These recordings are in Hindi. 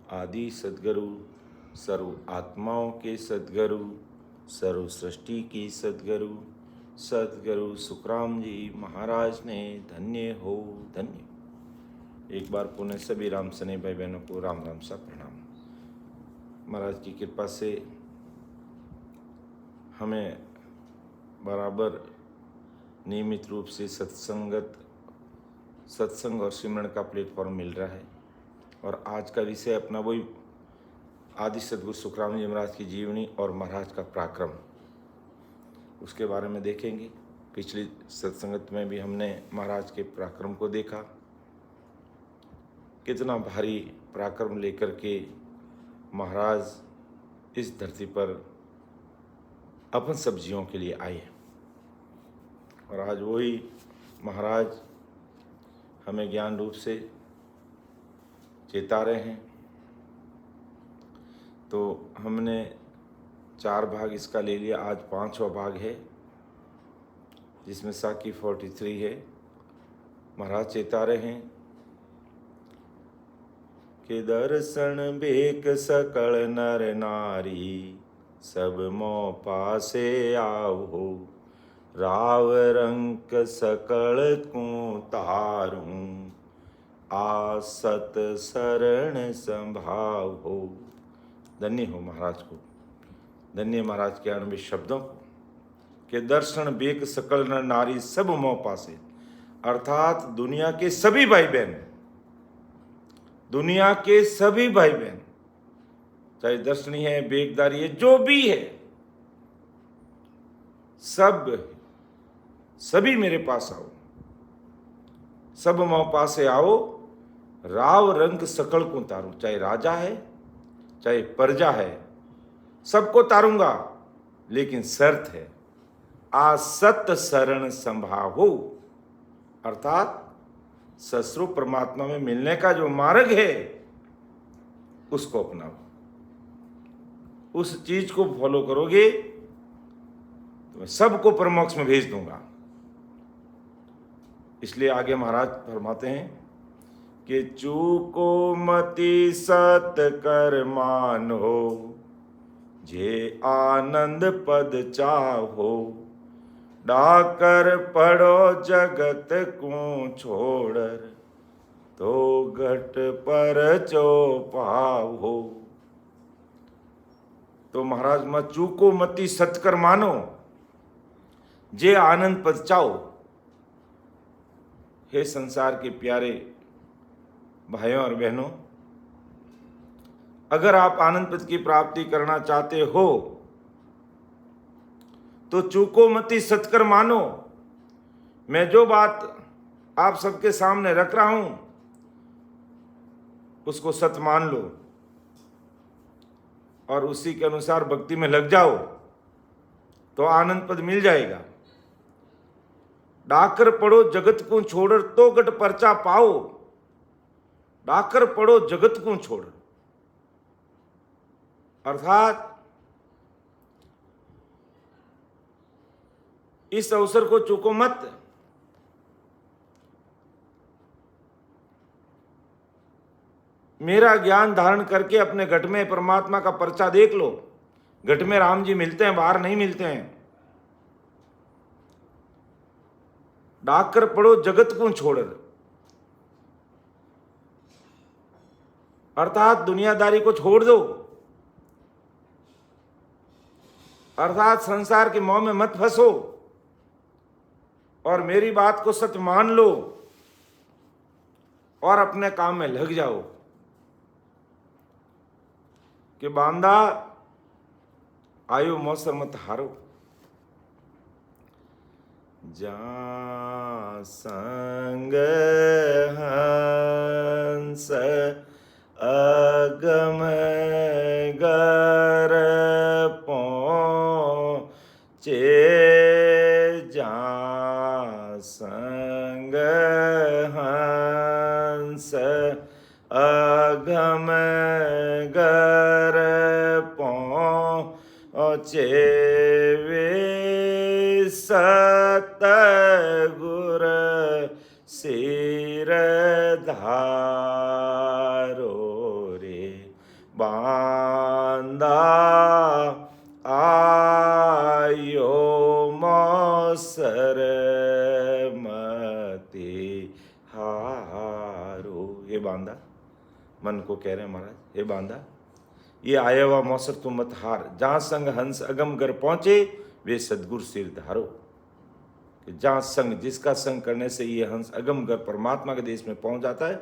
आदि सद्गुरु, सर्व आत्माओं के सद्गुरु, सर्व सृष्टि की सद्गुरु, सद्गुरु सुखराम जी महाराज ने धन्य हो धन्य। एक बार पुनः सभी राम सने भाई बहनों को राम राम सा प्रणाम। महाराज की कृपा से हमें बराबर नियमित रूप से सत्संग और सिमरन का प्लेटफॉर्म मिल रहा है। और आज का विषय अपना वही आदि सद्गुरु सुखराम जी महाराज की जीवनी और महाराज का पराक्रम, उसके बारे में देखेंगे। पिछली सत्संगत में भी हमने महाराज के पराक्रम को देखा, कितना भारी पराक्रम लेकर के महाराज इस धरती पर अपन सब जीवों के लिए आए। और आज वही महाराज हमें ज्ञान रूप से चेता रहे हैं। तो हमने 4 भाग इसका ले लिया, आज 5वां भाग है, जिसमें साकी 43 है। महाराज चेता रहे हैं कि दर्शन बेक सकल नर नारी, सब मोह पासे आओ, राव रंक सकल को तारूं, आसत शरण संभाव हो। धन्य हो महाराज को, धन्य महाराज के अनबे शब्दों को कि दर्शन बेक सकल नर नारी सब मोह पासे, अर्थात दुनिया के सभी भाई बहन, दुनिया के सभी भाई बहन, चाहे दर्शनी है, बेगदारी है, जो भी है, सभी मेरे पास आओ, सब मोह पासे आओ, राव रंग सकल को तारूं। चाहे राजा है, चाहे प्रजा है, सबको तारूंगा, लेकिन शर्त है आसत शरण संभावो, अर्थात सस्वरूप परमात्मा में मिलने का जो मार्ग है उसको अपनाओ। उस चीज को फॉलो करोगे तो मैं सबको परमोक्ष में भेज दूंगा। इसलिए आगे महाराज फरमाते हैं कि चूको मति सत कर मानो, जे आनंद पद चाहो, डाकर पड़ो जगत को छोड़र, तो घट पर चौपाव हो। तो महाराज मत चूको मति सत्कर मानो, जे आनंद पद चाहो। हे संसार के प्यारे भाइयों और बहनों, अगर आप आनंद पद की प्राप्ति करना चाहते हो तो चूको मति सत्कर मानो। मैं जो बात आप सबके सामने रख रहा हूं उसको सत्य मान लो और उसी के अनुसार भक्ति में लग जाओ तो आनंद पद मिल जाएगा। डाकर पड़ो जगत को छोड़र, तो गट परचा पाओ। डाकर पड़ो जगत को छोड़, अर्थात इस अवसर को चूको मत। मेरा ज्ञान धारण करके अपने घट में परमात्मा का पर्चा देख लो। घट में राम जी मिलते हैं, बाहर नहीं मिलते हैं। डाकर पड़ो जगत को छोड़, अर्थात दुनियादारी को छोड़ दो, अर्थात संसार के मोह में मत फंसो और मेरी बात को सत्य मान लो और अपने काम में लग जाओ कि बांदा आयु मौसम मत हारो। जा संग हंस अगम गर पहुँचे, जा संग हंस अगम गर पहुँचे, वे सत गुर सिर धारो रे। बांदा आयो मौसर मते हारो। हे बांदा, मन को कह रहे हैं महाराज, हे बांदा, ये आया हुआ मौसर तुम मत हार। जहां संग हंस अगम घर पहुंचे वे सदगुरु सिर धारो। कि जहां संग, जिसका संग करने से ये हंस अगम घर परमात्मा के देश में पहुंच जाता है,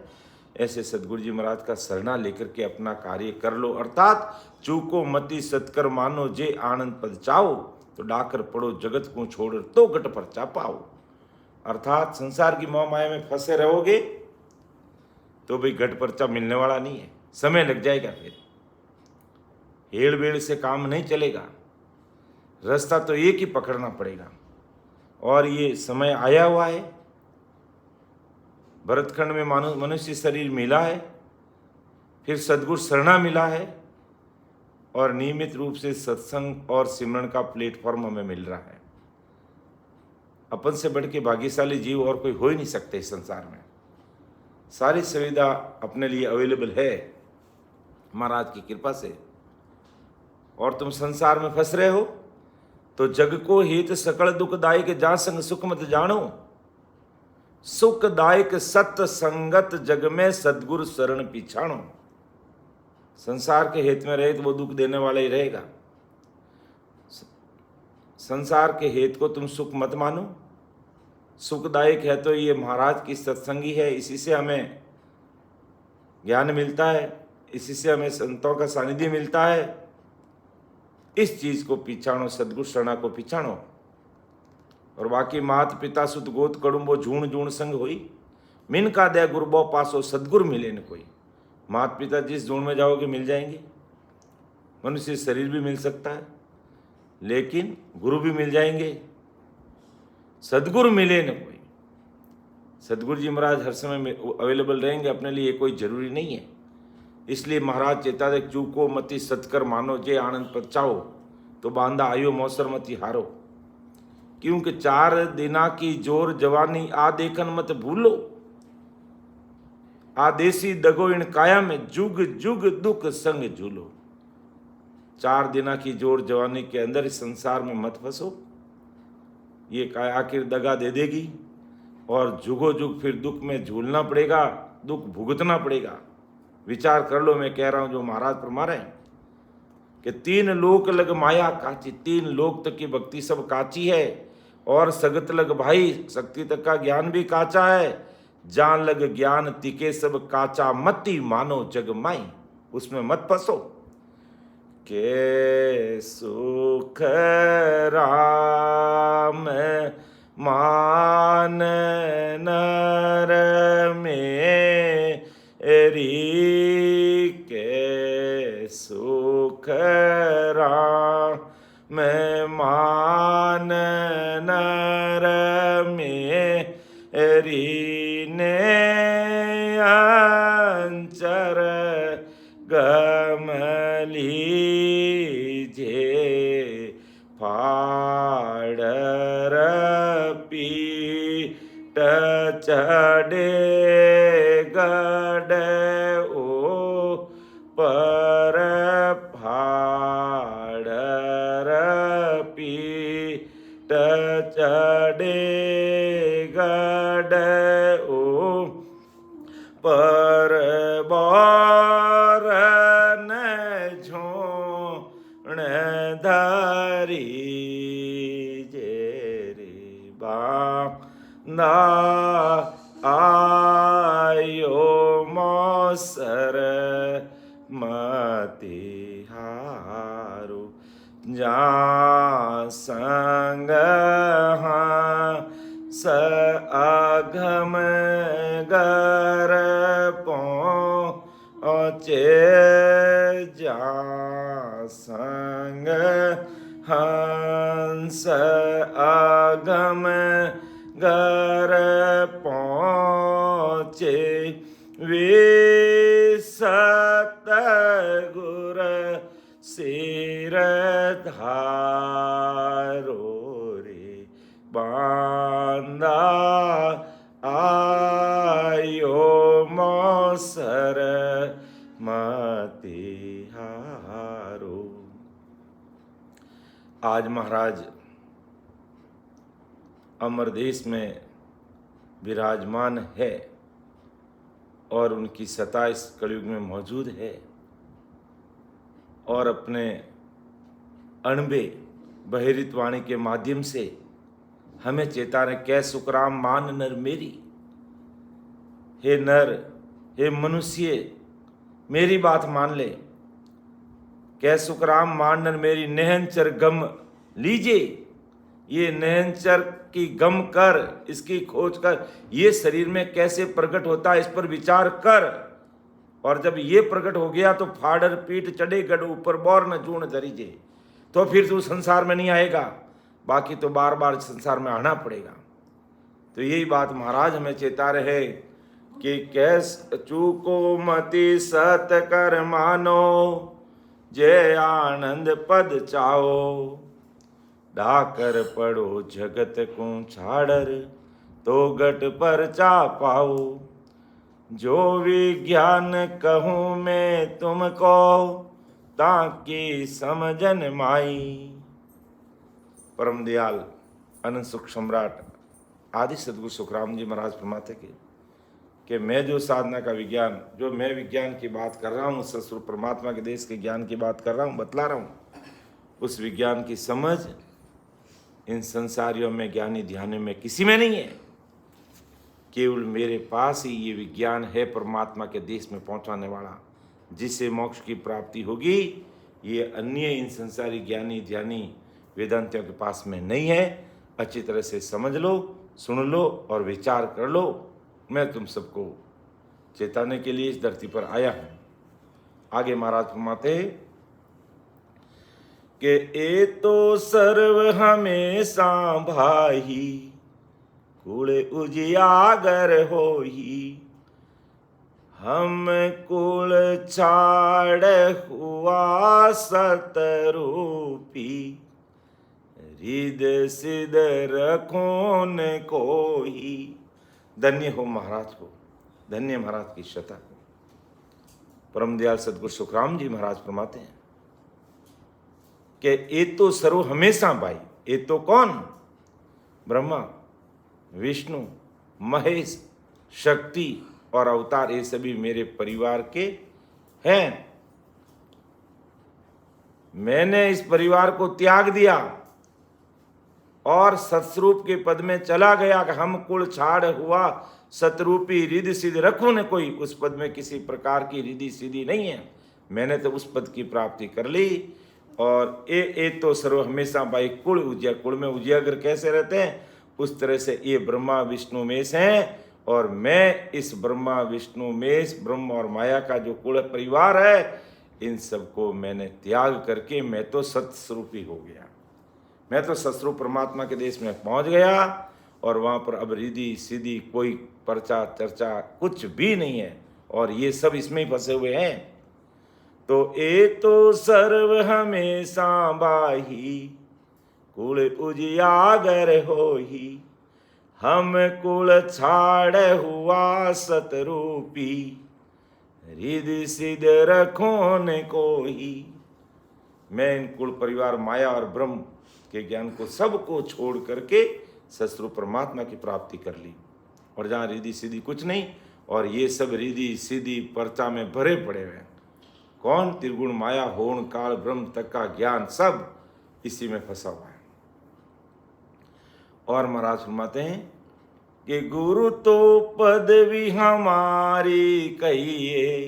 ऐसे सदगुरु जी महाराज का शरणा लेकर के अपना कार्य कर लो। अर्थात चूको मति सत्कर मानो जे आनंद पद चाओ, तो डाकर पड़ो जगत को छोड़ तो गट पर चा पाओ। अर्थात संसार की मोह माया में फंसे रहोगे तो भाई घट परचा मिलने वाला नहीं है, समय लग जाएगा। फिर हेड़ बेड़ से काम नहीं चलेगा, रास्ता तो एक ही पकड़ना पड़ेगा। और ये समय आया हुआ है, भरतखंड में मनुष्य शरीर मिला है, फिर सदगुरु शरणा मिला है, और नियमित रूप से सत्संग और सिमरन का प्लेटफॉर्म हमें मिल रहा है। अपन से बढ़ के भाग्यशाली जीव और कोई हो ही नहीं सकते इस संसार में। सारी सुविधा अपने लिए अवेलेबल है महाराज की कृपा से। और तुम संसार में फंस रहे हो तो जग को हित सकल दुखदायक जा संग सुख मत जानो। सुखदायक सत्य संगत जग में सदगुरु शरण पिछाणो। संसार के हित में रहे तो वो दुख देने वाला ही रहेगा। संसार के हित को तुम सुख मत मानो। सुखदायक है तो ये महाराज की सत्संगी है, इसी से हमें ज्ञान मिलता है, इसी से हमें संतों का सानिध्य मिलता है। इस चीज को पिछाणो, सदगुरु शरणा को पिछाणो। और बाकी मात पिता सुत गोत कड़ुम्बो झूण झूण संग होई, मिन का दया गुरबो पासो सदगुरु मिले न कोई। मात पिता जिस झूण में जाओगे मिल जाएंगे, मनुष्य शरीर भी मिल सकता है, लेकिन गुरु भी मिल जाएंगे, सदगुरु मिले न कोई। सदगुरु जी महाराज हर समय में अवेलेबल रहेंगे, अपने लिए कोई जरूरी नहीं है। इसलिए महाराज चेता दे, चूको मति सत्कर मानो जे आनंद पद चाओ, तो बांधा आयो मौसर मति हारो। क्योंकि 4 दिना की जोर जवानी आ देखन मत भूलो, आदेसी दगो इन काया में जुग जुग दुख संग झूलो। 4 दिना की जोर जवानी के अंदर इस संसार में मत फंसो, ये काया आखिर दगा दे देगी और जुगो जुग फिर दुख में झूलना पड़ेगा, दुख भुगतना पड़ेगा। विचार कर लो, मैं कह रहा हूं जो महाराज फरमा रहे हैं कि 3 लोक लग माया काची। 3 लोक तक की भक्ति सब काची है, और सगत लग भाई शक्ति तक का ज्ञान भी काचा है। जान लग ज्ञान तिके सब काचा, मति मानो जग माई, उसमें मत फंसो। के सुख राम मान नर में री, के सुख राम मान नर में री ने अंचर गमली जे फाड़र पीट चढ़े गड़ ओ पर फाड़र पीट चढ़े गड़ ओ पर बोरन झोण धारी जेरी बांधा आयो मौसर मति हारो। जा संग स अघम गर पहुँचे, जा संग हंस अगम गर पहुँचे, वे सतगुर सिर धारो रे। बांधा आयो मौसर मति आज महाराज अमर देश में विराजमान है और उनकी सत्ता इस कलयुग में मौजूद है और अपने अणबे बहिरित वाणी के माध्यम से हमें चेताने, कै सुखराम मान नर मेरी। हे नर, हे मनुष्य, मेरी बात मान ले। कै सुखराम मान नर मेरी, नेहनचर गम लीजिए। ये नेहनचर की गम कर, इसकी खोज कर, ये शरीर में कैसे प्रकट होता है इस पर विचार कर। और जब ये प्रकट हो गया तो फाड़र पीठ चढ़े गढ़ ऊपर बोर न जूण धरीजे, तो फिर तू संसार में नहीं आएगा, बाकी तो बार बार संसार में आना पड़ेगा। तो यही बात महाराज हमें चेता रहे कि कैस चूको मति सत कर मानो, जय आनंद पद चाओ। डाकर पड़ो जगत को छाड़र, तो गट पर चा पाओ। जो विज्ञान कहूँ मैं तुमको, ताकि समझन माई। परम दयाल अनंत सुख सम्राट आदि सदगुरु सुखराम जी महाराज फरमाते कि मैं जो साधना का विज्ञान, जो मैं विज्ञान की बात कर रहा हूँ, ससुर परमात्मा के देश के ज्ञान की बात कर रहा हूँ, बतला रहा हूँ, उस विज्ञान की समझ इन संसारियों में, ज्ञानी ध्यानियों में किसी में नहीं है। केवल मेरे पास ही ये विज्ञान है परमात्मा के देश में पहुंचाने वाला, जिससे मोक्ष की प्राप्ति होगी। ये अन्य इन संसारी ज्ञानी ध्यानी वेदांतियों के पास में नहीं है। अच्छी तरह से समझ लो, सुन लो और विचार कर लो। मैं तुम सबको चेताने के लिए इस धरती पर आया हूं। आगे महाराज फरमाते कि ए तो सर्व हमेशा भाई, कुल उजियागर होई। हम कुल छाड़ हुआ सतरूपी, रिद सिद रखोन कोई। धन्य हो महाराज को, धन्य महाराज की शता को। परम दयाल सदगुरु सुखराम जी महाराज फरमाते हैं कि ये तो सर्व हमेशा भाई। ये तो कौन? ब्रह्मा, विष्णु, महेश, शक्ति और अवतार, ये सभी मेरे परिवार के हैं। मैंने इस परिवार को त्याग दिया और सतस्वरूप के पद में चला गया कि हम कुल छाड़ हुआ सतरूपी, रिद्धि सिद्धि रखो न कोई। उस पद में किसी प्रकार की रिद्धि सिद्धि नहीं है। मैंने तो उस पद की प्राप्ति कर ली। और ए तो सर्व हमेशा भाई, कुल उजिया। कुल में उजियागर कैसे रहते हैं, उस तरह से ये ब्रह्मा विष्णु मेष हैं। और मैं इस ब्रह्मा विष्णु मेष, ब्रह्म और माया का जो कुल परिवार है, इन सबको मैंने त्याग करके मैं तो सतस्वरूपी हो गया। मैं तो सतस्वरूप परमात्मा के देश में पहुंच गया और वहाँ पर अब रिद्धि सिद्धि, कोई पर्चा चर्चा कुछ भी नहीं है। और ये सब इसमें ही फंसे हुए हैं। तो ए तो सर्व हमेशा बाही, कुल उजियागर होही। हम कुल छाड़ हुआ सतरूपी, रिद्धि सिद्ध रखो न कोई। मैं इन कुल परिवार, माया और ब्रह्म के ज्ञान को सबको छोड़ करके सतस्वरूप परमात्मा की प्राप्ति कर ली। और जहाँ रिद्धि सिद्धि कुछ नहीं, और ये सब रिद्धि सिद्धि पर्चा में भरे पड़े हुए हैं। कौन? त्रिगुण माया, होण काल ब्रह्म तक का ज्ञान सब इसी में फंसा हुआ है। और महाराज फरमाते हैं कि गुरु तो पदवी हमारी कहिए,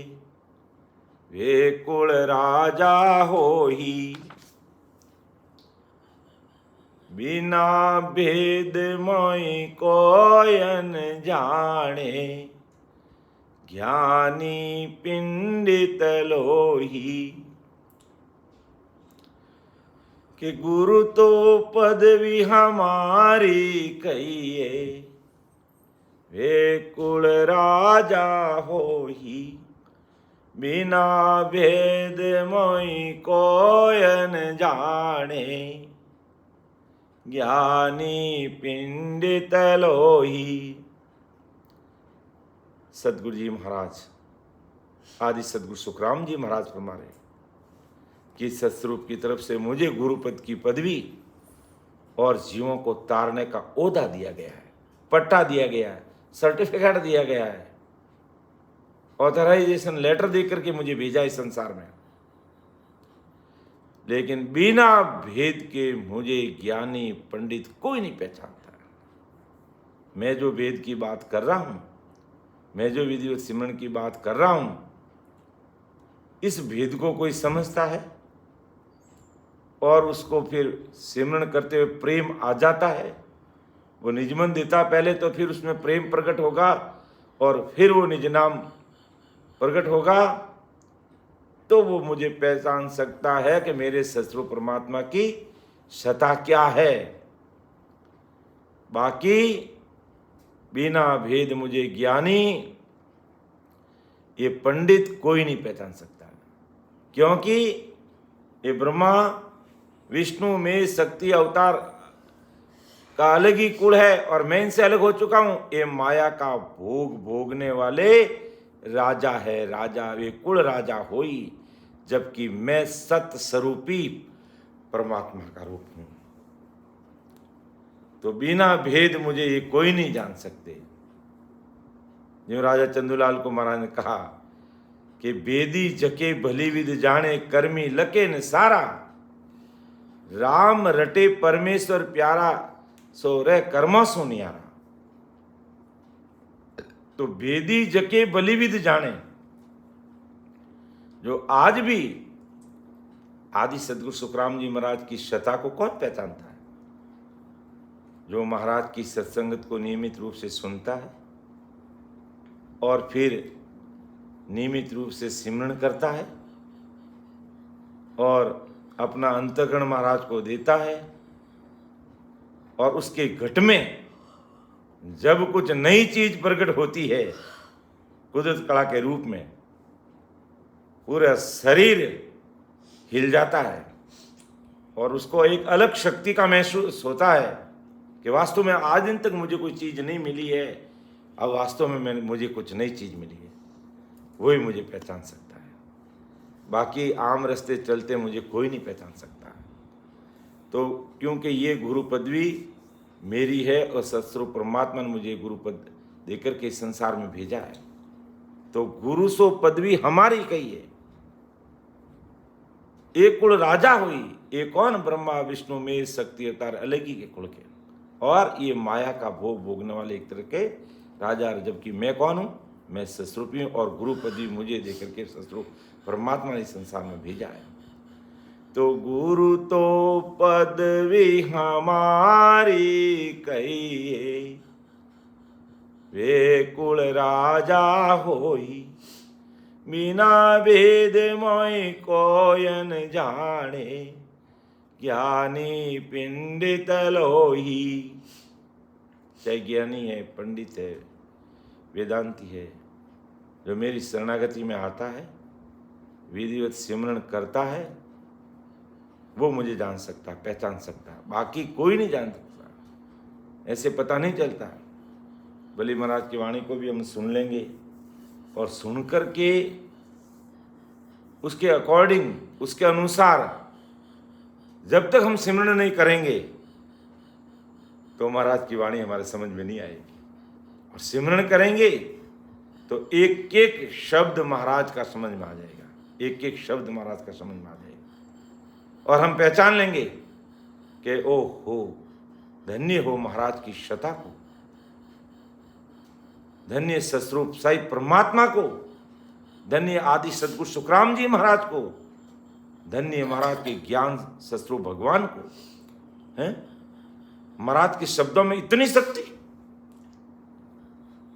वे कुल राजा होही। बिना भेद मोई कोयन जाने, ज्ञानी पिंडित लोही। कि गुरु तो पदवी हमारी कहिए, वे कुल राजा होही। बिना भेद मोई कोयन जाने, ज्ञानी पिंडित लोही। सदगुरु जी महाराज, आदि सदगुरु सुखराम जी महाराज फरमा रहे कि सतस्वरूप की तरफ से मुझे गुरुपद की पदवी और जीवों को तारने का ओहदा दिया गया है, पट्टा दिया गया है, सर्टिफिकेट दिया गया है, ऑथराइजेशन लेटर देकर के मुझे भेजा इस संसार में। लेकिन बिना भेद के मुझे ज्ञानी पंडित कोई नहीं पहचानता। मैं जो वेद की बात कर रहा हूं, मैं जो विधिवत सिमरन की बात कर रहा हूं, इस भेद को कोई समझता है और उसको फिर सिमरन करते हुए प्रेम आ जाता है, वो निजमन देता पहले, तो फिर उसमें प्रेम प्रकट होगा और फिर वो निज नाम प्रकट होगा, तो वो मुझे पहचान सकता है कि मेरे सतस्वरूप परमात्मा की सत्ता क्या है। बाकी बिना भेद मुझे ज्ञानी ये पंडित कोई नहीं पहचान सकता, क्योंकि ये ब्रह्मा विष्णु में शक्ति अवतार का अलग ही कुल है और मैं इनसे अलग हो चुका हूं। ये माया का भोग भोगने वाले राजा है, राजा वे कुल राजा होई, जबकि मैं सत स्वरूपी परमात्मा का रूप हूं। तो बिना भेद मुझे ये कोई नहीं जान सकते। जो राजा चंदूलाल को महाराज ने कहा कि बेदी जके भली विद जाने, कर्मी लके न सारा, राम रटे परमेश्वर प्यारा, सो रे कर्मा सो नियारा। तो बेदी जके भली विद जाने, जो आज भी आदि सदगुरु सुखराम जी महाराज की सत्ता को कौन पहचानता है? जो महाराज की सत्संगत को नियमित रूप से सुनता है और फिर नियमित रूप से सिमरन करता है और अपना अंतःकरण महाराज को देता है, और उसके घट में जब कुछ नई चीज प्रकट होती है कुदरत कला के रूप में, पूरा शरीर हिल जाता है और उसको एक अलग शक्ति का महसूस होता है कि वास्तव में आज दिन तक मुझे कोई चीज नहीं मिली है, अब वास्तव में मुझे कुछ नई चीज मिली है। वही मुझे पहचान सकता है, बाकी आम रास्ते चलते मुझे कोई नहीं पहचान सकता। तो क्योंकि ये गुरु पदवी मेरी है और सतस्वरूप परमात्मा ने मुझे गुरु पद देकर के संसार में भेजा है, तो गुरु सो पदवी हमारी कही है। एक कुल राजा हुई, एक कौन? ब्रह्मा विष्णु में शक्ति अवतार अलग ही के कुल के, और ये माया का भोग भोगने वाले एक तरह के राजा, जबकि मैं कौन हूं? मैं सतस्वरूपी हूं और गुरु पदवी मुझे देकर के सतस्वरूप परमात्मा ने संसार में भेजा है। तो गुरु तो पदवी हमारी कहिए, वे कुल राजा होई, बिना भेद मोय कोयन जाने, ज्ञानी पंडित लोही। चाहे ज्ञानी है, पंडित है, वेदांती है, जो मेरी शरणागति में आता है, विधिवत सिमरन करता है, वो मुझे जान सकता, पहचान सकता, बाकी कोई नहीं जान सकता। ऐसे पता नहीं चलता। बलि महाराज की वाणी को भी हम सुन लेंगे और सुनकर के उसके अकॉर्डिंग, उसके अनुसार जब तक हम सिमरन नहीं करेंगे तो महाराज की वाणी हमारे समझ में नहीं आएगी। और सिमरन करेंगे तो एक एक शब्द महाराज का समझ में आ जाएगा, एक एक शब्द महाराज का समझ में आ जाएगा, और हम पहचान लेंगे कि ओ हो, धन्य हो महाराज की सत्ता को, धन्य सतस्वरूप साई परमात्मा को, धन्य आदि सदगुरु सुखराम जी महाराज को, धन्य महाराज के ज्ञान सतस्वरूप भगवान को। हैं महाराज के शब्दों में इतनी शक्ति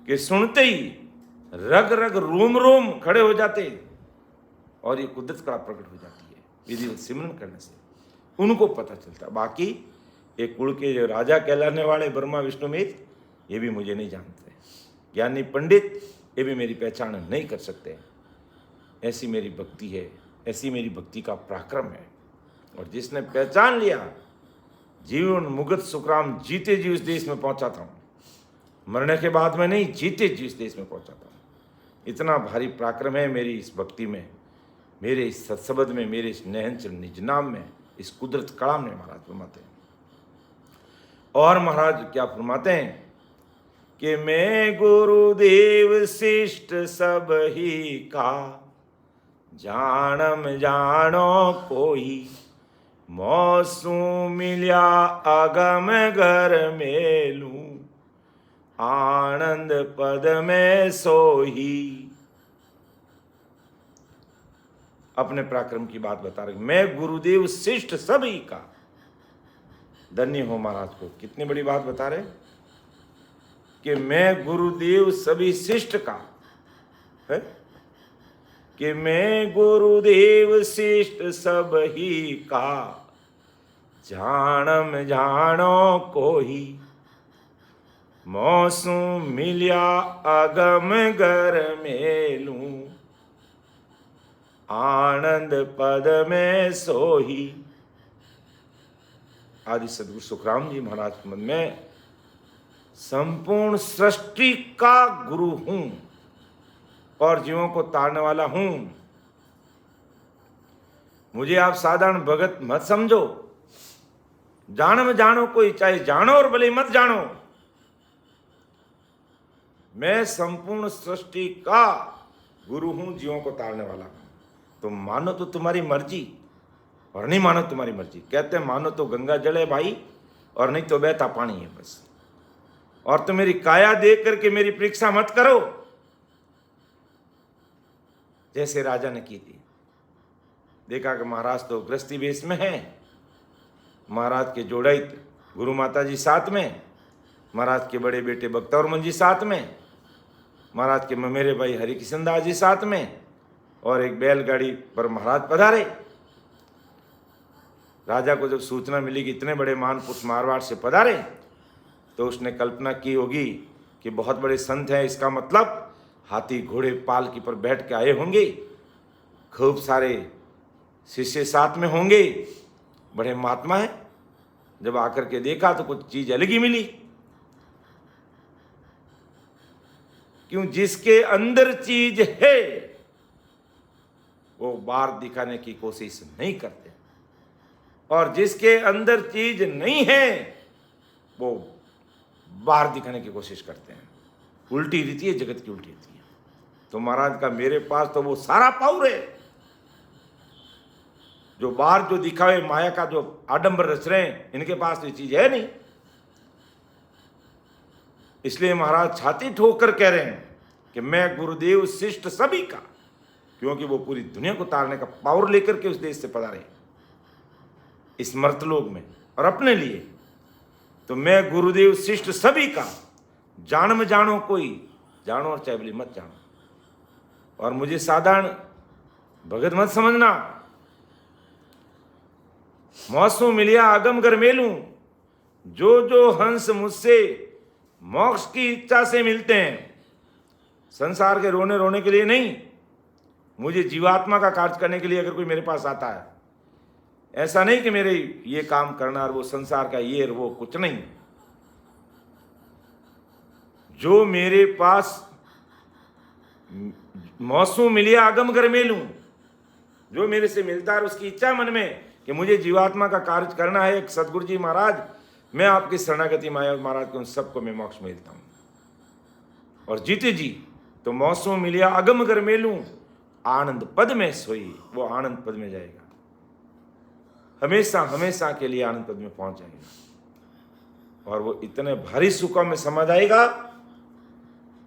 कि सुनते ही रग रग रोम रोम खड़े हो जाते और ये कुदरत कला प्रकट हो जाती है विधिवत सिमरन करने से, उनको पता चलता। बाकी एक कुल के जो राजा कहलाने वाले ब्रह्मा विष्णु महेश, ये भी मुझे नहीं जानते। ज्ञानी पंडित ये भी मेरी पहचान नहीं कर सकते। ऐसी मेरी भक्ति है, ऐसी मेरी भक्ति का पराक्रम है। और जिसने पहचान लिया, जीवन मुगत सुखराम जीते जी उस देश में पहुंचा था, मरने के बाद में नहीं, जीते जी उस देश में पहुंचा था। इतना भारी पराक्रम है मेरी इस भक्ति में। मेरे इस सत्सबद में, मेरे इस नहनचल निज नाम में, इस कुदरत कलाम ने महाराज फरमाते हैं। और महाराज क्या फरमाते हैं कि मैं गुरुदेव शिष्ट सब ही का, जानम जानो कोई, मौसू मिल्या अगम घर मेलू, आनंद पद में सोही। अपने पराक्रम की बात बता रहे, मैं गुरुदेव शिष्ट सभी का, धन्य हो महाराज को। कितनी बड़ी बात बता रहे कि मैं गुरुदेव सभी शिष्ट का है, कि मैं गुरुदेव शिष्ट सब ही का, जानम जानो कोई, मौसू मिल्या अगम घर मेलू, आनंद पद में सोही। आदि सदगुरु सुखराम जी महाराज के मन में संपूर्ण सृष्टि का गुरु हूं और जीवों को तारने वाला हूं। मुझे आप साधारण भगत मत समझो, जान में जानो कोई, चाहे जानो और भले मत जानो। मैं संपूर्ण सृष्टि का गुरु हूं, जीवों को तारने वाला हूं। तुम मानो तो तुम्हारी मर्जी और नहीं मानो तुम्हारी मर्जी। कहते हैं मानो तो गंगा जल है भाई, और नहीं तो बहता पानी है बस। और तुम मेरी काया देख करके मेरी परीक्षा मत करो, जैसे राजा ने की थी। देखा कि महाराज तो गृहस्थी वेश में है, महाराज के जोड़ित गुरु माता जी साथ में, महाराज के बड़े बेटे बख्तौरमल जी साथ में, महाराज के ममेरे भाई हरिकिशन दास जी साथ में, और एक बैलगाड़ी पर महाराज पधारे। राजा को जब सूचना मिली कि इतने बड़े महापुरुष मारवाड़ से पधारे, तो उसने कल्पना की होगी कि बहुत बड़े संत हैं, इसका मतलब हाथी घोड़े पालकी पर बैठ के आए होंगे, खूब सारे शिष्य साथ में होंगे, बड़े महात्मा हैं। जब आकर के देखा तो कुछ चीज अलग ही मिली। क्यों? जिसके अंदर चीज है वो बाहर दिखाने की कोशिश नहीं करते, और जिसके अंदर चीज नहीं है वो बाहर दिखाने की कोशिश करते हैं। उल्टी रीति है, जगत की उल्टी रीति है। तो महाराज का मेरे पास तो वो सारा पावर है, जो बाहर जो दिखावे माया का जो आडंबर रच रहे हैं, इनके पास तो ये चीज है नहीं। इसलिए महाराज छाती ठोक कर कह रहे हैं कि मैं गुरुदेव शिष्ट सभी का, क्योंकि वो पूरी दुनिया को तारने का पावर लेकर के उस देश से पधारे इस मर्तलोक में, और अपने लिए। तो मैं गुरुदेव शिष्ट सभी का, जान में जानो कोई, जानो और चाहे बोली मत जानो। और मुझे साधारण भगत मत समझना। मौसू मिलिया आगम कर मेलू, जो जो हंस मुझसे मोक्ष की इच्छा से मिलते हैं, संसार के रोने रोने के लिए नहीं, मुझे जीवात्मा का कार्य करने के लिए अगर कोई मेरे पास आता है, ऐसा नहीं कि मेरे ये काम करना और वो संसार का ये और वो, कुछ नहीं। जो मेरे पास मौसू मिलिया आगम कर मेलू, जो मेरे से मिलता है उसकी इच्छा मन में कि मुझे जीवात्मा का कार्य करना है, सदगुरु जी महाराज मैं आपकी शरणागति माया महाराज के उन सबको मैं मोक्ष मिलता हूं। और जीते जी तो मौसू मिलिया अगम कर मेलू, आनंद पद में सोई, वो आनंद पद में जाएगा, हमेशा हमेशा के लिए आनंद पद में पहुंच जाएगा। और वो इतने भारी सुखों में समझ आएगा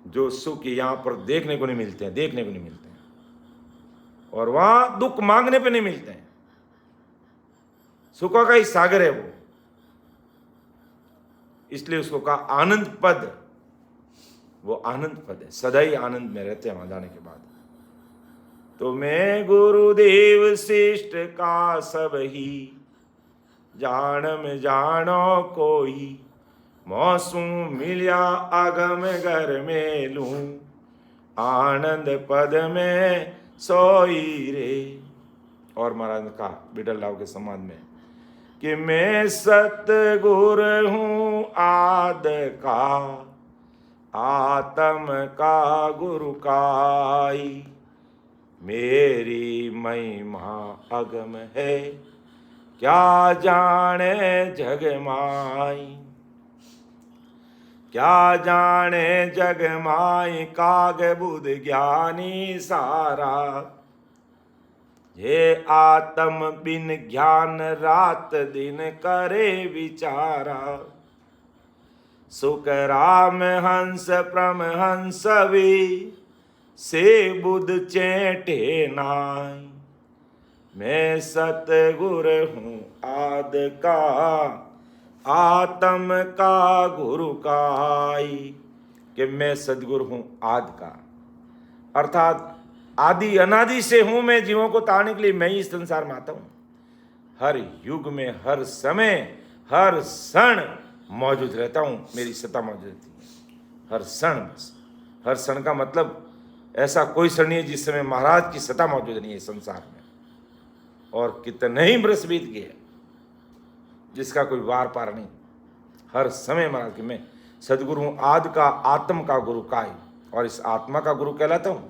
जो सुख यहां पर देखने को नहीं मिलते हैं, देखने को नहीं मिलते हैं, और वहां दुख मांगने पे नहीं मिलते हैं। सुखों का ही सागर है वो, इसलिए उसको कहा आनंद पद। वो आनंद पद है, सदा ही आनंद में रहते हैं वहां जाने के बाद। तो मैं गुरुदेव शिष्ट का सब ही, जानम जानो कोई, मौसू मिलिया आगम घर में लूं, आनंद पद में सोई रे। और महाराज ने कहा बिडल राव के समाज में कि मैं सतगुर हूं आद का, आत्म का गुरु काई, मेरी महिमा अगम है, क्या जाने जग माई। क्या जाने जग माई, काग बुध ज्ञानी सारा। ये आत्म बिन ज्ञान, रात दिन करे विचारा। सुख राम हंस परमहंस वे, से बुध चेटे नाई। मैं सतगुर हूँ आद का, आत्म का गुरु काई। कि मैं सदगुरु हूँ आद का, अर्थात आदि अनादि से हूं मैं, जीवों को तारने के लिए मैं ही इस संसार में आता हूं। हर युग में, हर समय, हर क्षण मौजूद रहता हूं, मेरी सत्ता मौजूद रहती है हर क्षण। बस हर क्षण का मतलब ऐसा कोई क्षण नहीं है जिस समय महाराज की सत्ता मौजूद नहीं है संसार में। और कितने ही बरस बीत गए जिसका कोई वार पार नहीं। हर समय महाराज की मैं सदगुरु हूं आद का, आत्म का गुरु काय, और इस आत्मा का गुरु कहलाता हूं।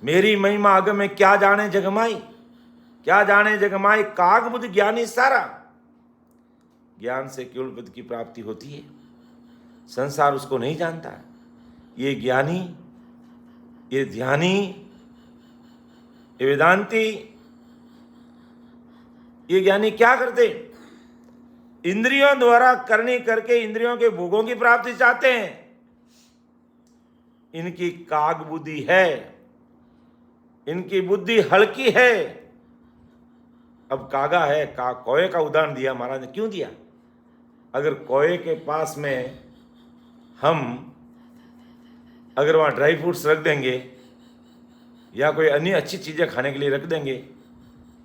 मेरी महिमा अगम में, क्या जाने जगमाई। क्या जाने जगमाई, काग बुद्ध ज्ञानी सारा। ज्ञान से केवल बुद्ध की प्राप्ति होती है, संसार उसको नहीं जानता। ये ज्ञानी, ये ध्यानी, ये वेदांती, ये ज्ञानी क्या करते? इंद्रियों द्वारा करनी करके इंद्रियों के भोगों की प्राप्ति चाहते हैं। इनकी काग बुद्धि है, इनकी बुद्धि हल्की है। अब कागा है, कौए का उदाहरण दिया महाराज ने, क्यों दिया? अगर कौए के पास में हम अगर वहां ड्राई फ्रूट्स रख देंगे या कोई अन्य अच्छी चीजें खाने के लिए रख देंगे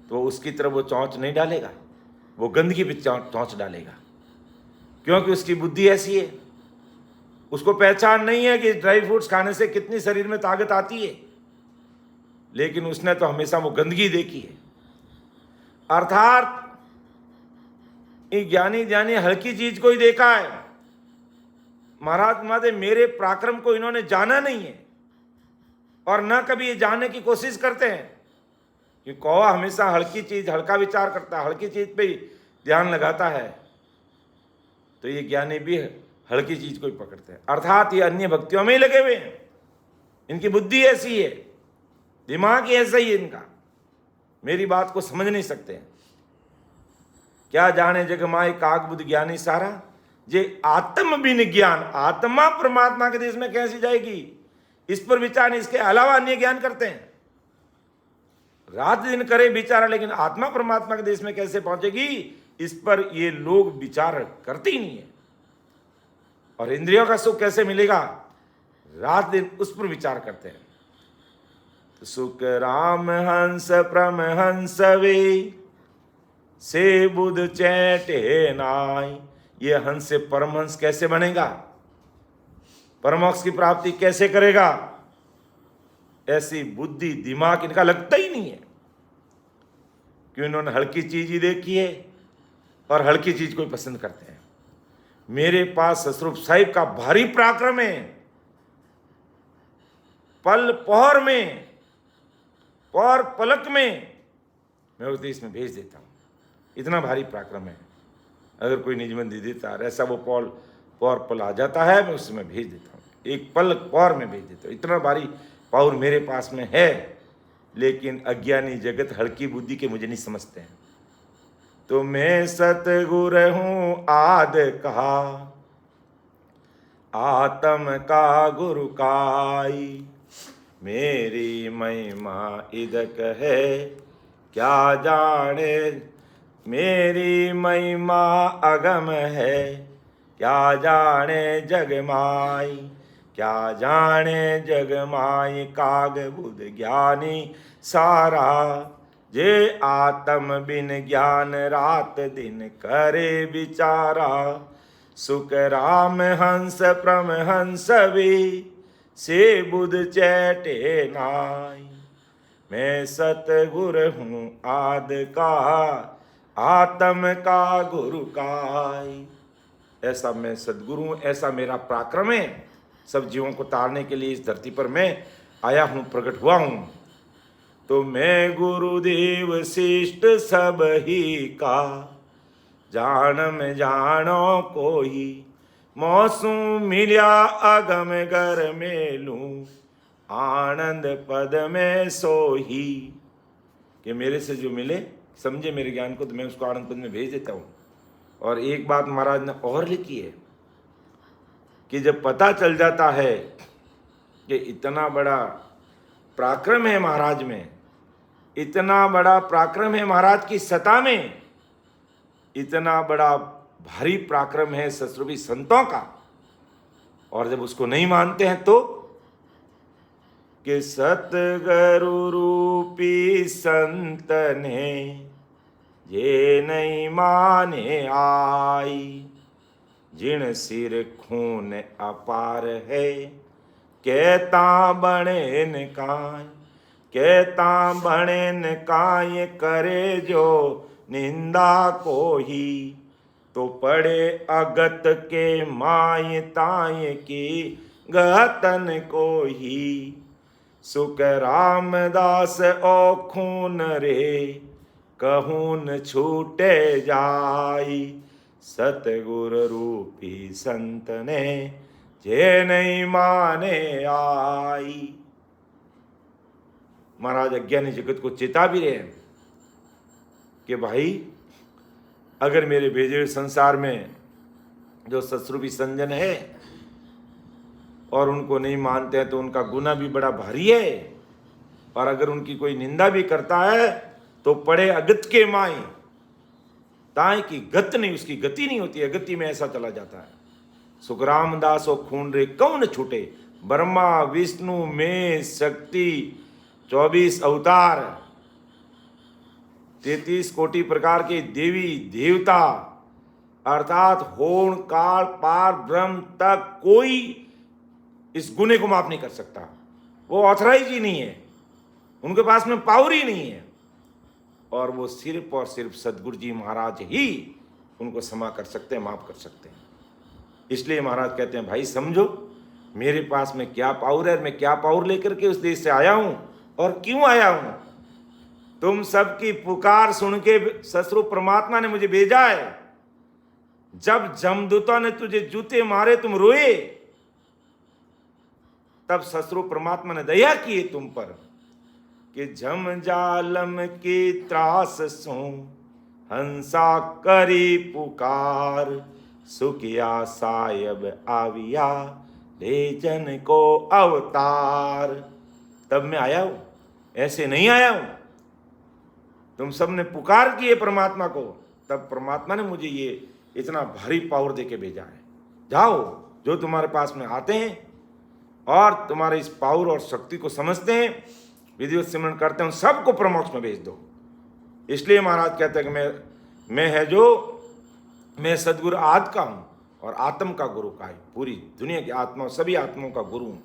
तो उसकी तरफ वो चौंच नहीं डालेगा, वो गंदगी पे चौंच डालेगा, क्योंकि उसकी बुद्धि ऐसी है। उसको पहचान नहीं है कि ड्राई फ्रूट्स खाने से कितनी शरीर में ताकत आती है, लेकिन उसने तो हमेशा वो गंदगी देखी है। अर्थात ये ज्ञानी हल्की चीज को ही देखा है। महाराज माते मेरे पराक्रम को इन्होंने जाना नहीं है और न कभी ये जानने की कोशिश करते हैं कि कौवा हमेशा हल्की चीज, हल्का विचार करता है, हल्की चीज पे ही ध्यान लगाता है। तो ये ज्ञानी भी हल्की चीज को ही पकड़ते हैं, अर्थात ये अन्य भक्तियों में ही लगे हुए हैं। इनकी बुद्धि ऐसी है, दिमाग ही ऐसा ही है इनका, मेरी बात को समझ नहीं सकते हैं। क्या जाने जग माई, काग बुद्ध ज्ञानी सारा। जे आत्म बिन ज्ञान, आत्मा परमात्मा के देश में कैसे जाएगी, इस पर विचार नहीं, इसके अलावा अन्य ज्ञान करते हैं। रात दिन करे विचार, लेकिन आत्मा परमात्मा के देश में कैसे पहुंचेगी, इस पर ये लोग विचार करते ही नहीं है। और इंद्रियों का सुख कैसे मिलेगा, रात दिन उस पर विचार करते हैं। तो सुख राम हंस परमहंस वे, से बुध चैटे नाई। ये हंस से परमहंस कैसे बनेगा, परमोक्ष की प्राप्ति कैसे करेगा, ऐसी बुद्धि दिमाग इनका लगता ही नहीं है। क्यों? इन्होंने हल्की चीज ही देखी है और हल्की चीज को ही पसंद करते हैं। मेरे पास ससरूप साहिब का भारी पराक्रम है, पल पौर में, पौर पलक में मैं उस देश में भेज देता हूं। इतना भारी पराक्रम है। अगर कोई निजमन दे देता है ऐसा, वो पौर पल आ जाता है, मैं उसमें भेज देता हूँ, एक पल पौर में भेज देता हूँ। इतना भारी पावर मेरे पास में है, लेकिन अज्ञानी जगत हल्की बुद्धि के मुझे नहीं समझते हैं। तो मैं सतगुर हूँ आद कहा, आत्म का गुरु काई। मेरी महिमा इदक है, क्या जाने मेरी महिमा अगम है, क्या जाने जग माई। क्या जाने जग माई, काग बुध ज्ञानी सारा। जे आत्म बिन ज्ञान, रात दिन करे विचारा। सुख राम हंस परमहंस वे, से बुध चैटे नाई। मैं सतगुर हूँ आद का, आत्म का गुरु काई। ऐसा मैं सदगुरु हूँ, ऐसा मेरा पराक्रम है। सब जीवों को तारने के लिए इस धरती पर मैं आया हूँ, प्रकट हुआ हूँ। तो मैं गुरुदेव शिष्ट सब ही का, जान में जानो कोई, मौसम मिल्या अगम घर में लूं, आनंद पद में सोही। कि मेरे से जो मिले, समझे मेरे ज्ञान को, तो मैं उसको आनंद पद में भेज देता हूँ। और एक बात महाराज ने और लिखी है कि जब पता चल जाता है कि इतना बड़ा पराक्रम है महाराज में, इतना बड़ा पराक्रम है महाराज की सत्ता में, इतना बड़ा भारी पराक्रम है सस्रूपी संतों का, और जब उसको नहीं मानते हैं तो कि सतगुरु रूपी संत ने ये नहीं माने आई, जिन सिर खून अपार है, कहता बने न काय, कहता बने न काय, करे जो निंदा को ही, तो पड़े अगत के माय ताय की गतन को ही। सुख रामदास ओ खून रे, कहून छूटे जाई, सतगुर रूपी संत ने जे नहीं माने आई। महाराज अज्ञानी जगत को चेता भी रहे हैं कि भाई अगर मेरे भेजे हुए संसार में जो सस्रूपी संजन है और उनको नहीं मानते हैं तो उनका गुनाह भी बड़ा भारी है, और अगर उनकी कोई निंदा भी करता है तो पड़े अगत के माई, ताई की गत नहीं, उसकी गति नहीं होती है, गति में ऐसा चला जाता है। सुखराम दासो खून रे कौन छूटे, ब्रह्मा विष्णु में शक्ति 24 अवतार, 33 कोटि प्रकार के देवी देवता, अर्थात होण काल पार ब्रह्म तक कोई इस गुने को माफ नहीं कर सकता। वो ऑथराइज ही नहीं है, उनके पास में पावर ही नहीं है, और वो सिर्फ और सिर्फ सदगुरु जी महाराज ही उनको क्षमा कर सकते हैं, माफ कर सकते हैं। इसलिए महाराज कहते हैं भाई समझो मेरे पास में क्या पावर है, मैं क्या पावर लेकर के उस देश से आया हूं और क्यों आया हूं। तुम सबकी पुकार सुन के ससुर परमात्मा ने मुझे भेजा है। जब जमदूतों ने तुझे जूते मारे तुम रोए, तब ससुर परमात्मा ने दया की तुम पर कि जम जालम की त्रास सो हंसा करी पुकार, सुखिया सायब आविया ले जन को अवतार। तब मैं आया हूं, ऐसे नहीं आया हूं। तुम सब ने पुकार किए परमात्मा को, तब परमात्मा ने मुझे ये इतना भारी पावर देके भेजा है। जाओ, जो तुम्हारे पास में आते हैं और तुम्हारे इस पावर और शक्ति को समझते हैं, विधिवत सिमरन करते हैं, उन सबको परमोक्ष में भेज दो। इसलिए महाराज कहते हैं कि मैं है जो, मैं सदगुरु आदि का हूँ और आत्म का गुरु का है, पूरी दुनिया की आत्मा, सभी आत्माओं का गुरु हूँ।